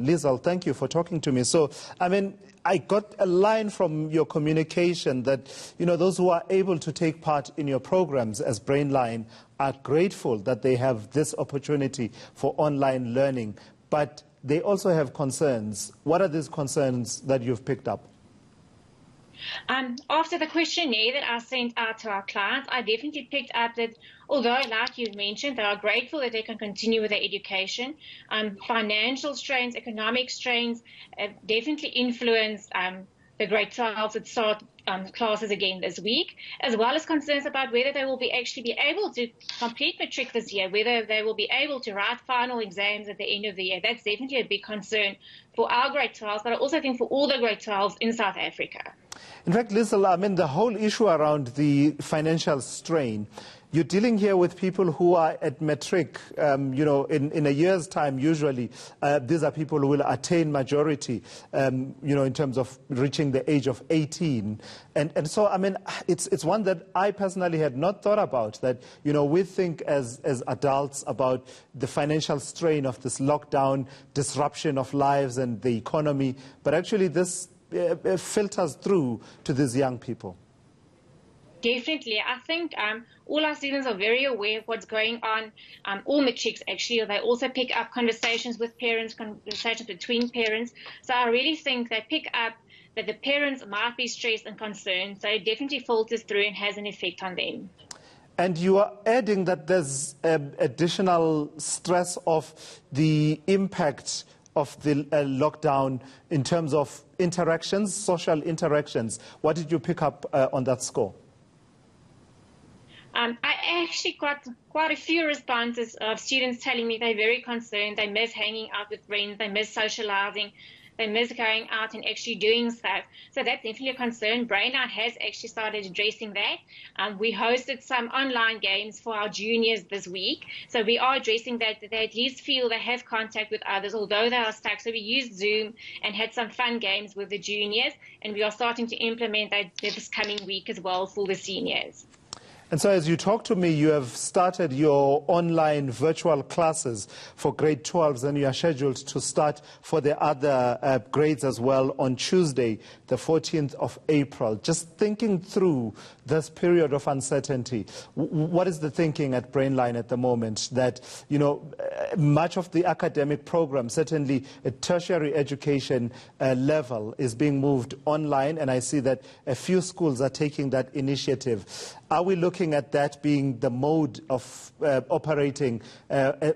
Lizelle, thank you for talking to me. So, I mean, I got a line from your communication that, those who are able to take part in your programs as Brainline are grateful that they have this opportunity for online learning, but they also have concerns. What are these concerns that you've picked up? After the questionnaire that I sent out to our clients, I definitely picked up that although, like you mentioned, they are grateful that they can continue with their education, financial strains, economic strains definitely influenced the grade 12s that start classes again this week, as well as concerns about whether they will actually be able to complete matric this year, whether they will be able to write final exams at the end of the year. That's definitely a big concern for our grade 12s, but I also think for all the grade 12s in South Africa. In fact, Lizelle, I mean, the whole issue around the financial strain, you're dealing here with people who are at matric, in a year's time, usually. These are people who will attain majority, in terms of reaching the age of 18. And so, I mean, it's one that I personally had not thought about, that, we think as adults about the financial strain of this lockdown, disruption of lives and the economy, but actually this filters through to these young people. Definitely. I think all our students are very aware of what's going on. All matrics, actually, they also pick up conversations with parents, conversations between parents. So I really think they pick up that the parents might be stressed and concerned. So it definitely filters through and has an effect on them. And you are adding that there's additional stress of the impact of the lockdown in terms of interactions, social interactions. What did you pick up on that score? I actually got quite a few responses of students telling me they're very concerned. They miss hanging out with friends. They miss socializing. They miss going out and actually doing stuff. So that's definitely a concern. Brainline has actually started addressing that. We hosted some online games for our juniors this week. So we are addressing that they at least feel they have contact with others, although they are stuck. So we used Zoom and had some fun games with the juniors. And we are starting to implement that this coming week as well for the seniors. And so as you talk to me, you have started your online virtual classes for grade 12s, and you are scheduled to start for the other grades as well on Tuesday, the 14th of April. Just thinking through this period of uncertainty, what is the thinking at Brainline at the moment that, much of the academic program, certainly at tertiary education level, is being moved online, and I see that a few schools are taking that initiative. Are we looking at that being the mode of operating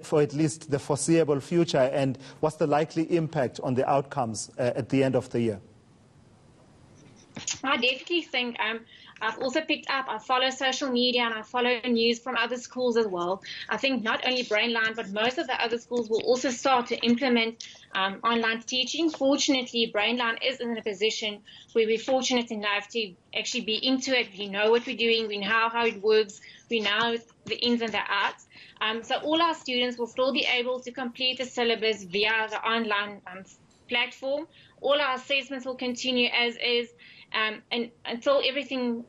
for at least the foreseeable future, and what's the likely impact on the outcomes at the end of the year? I definitely think I've also picked up, I follow social media and I follow news from other schools as well. I think not only Brainline, but most of the other schools will also start to implement online teaching. Fortunately, Brainline is in a position where we're fortunate enough to actually be into it. We know what we're doing, we know how it works, we know the ins and the outs. So all our students will still be able to complete the syllabus via the online platform. All our assessments will continue as is. And until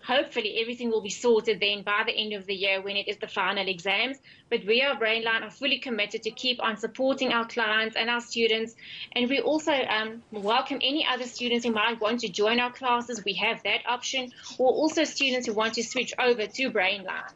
hopefully everything will be sorted then by the end of the year when it is the final exams. But we at Brainline are fully committed to keep on supporting our clients and our students. And we also welcome any other students who might want to join our classes. We have that option, or also students who want to switch over to Brainline.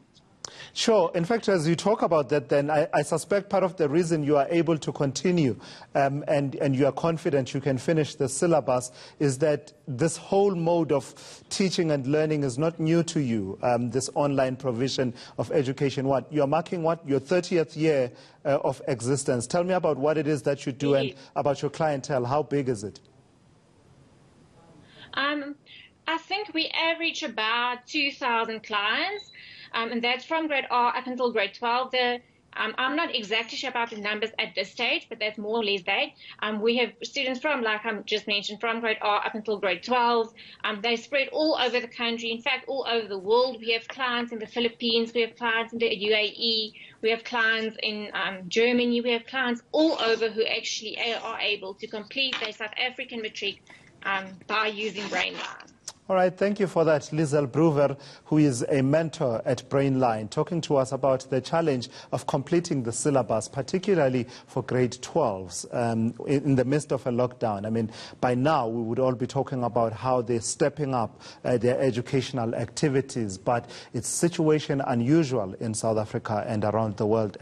Sure. In fact, as you talk about that, then I suspect part of the reason you are able to continue and you are confident you can finish the syllabus is that this whole mode of teaching and learning is not new to you, this online provision of education. You're marking your 30th year of existence. Tell me about what it is that you do and about your clientele. How big is it? I think we average about 2,000 clients. And that's from grade R up until grade 12. I'm not exactly sure about the numbers at this stage, but that's more or less that. We have students from, like I just mentioned, from grade R up until grade 12. They spread all over the country, in fact, all over the world. We have clients in the Philippines, we have clients in the UAE, we have clients in Germany, we have clients all over who actually are able to complete their South African matric by using Brainline. All right, thank you for that, Lizel Bruver, who is a mentor at Brainline, talking to us about the challenge of completing the syllabus, particularly for grade 12s in the midst of a lockdown. I mean, by now we would all be talking about how they're stepping up their educational activities, but it's situation unusual in South Africa and around the world.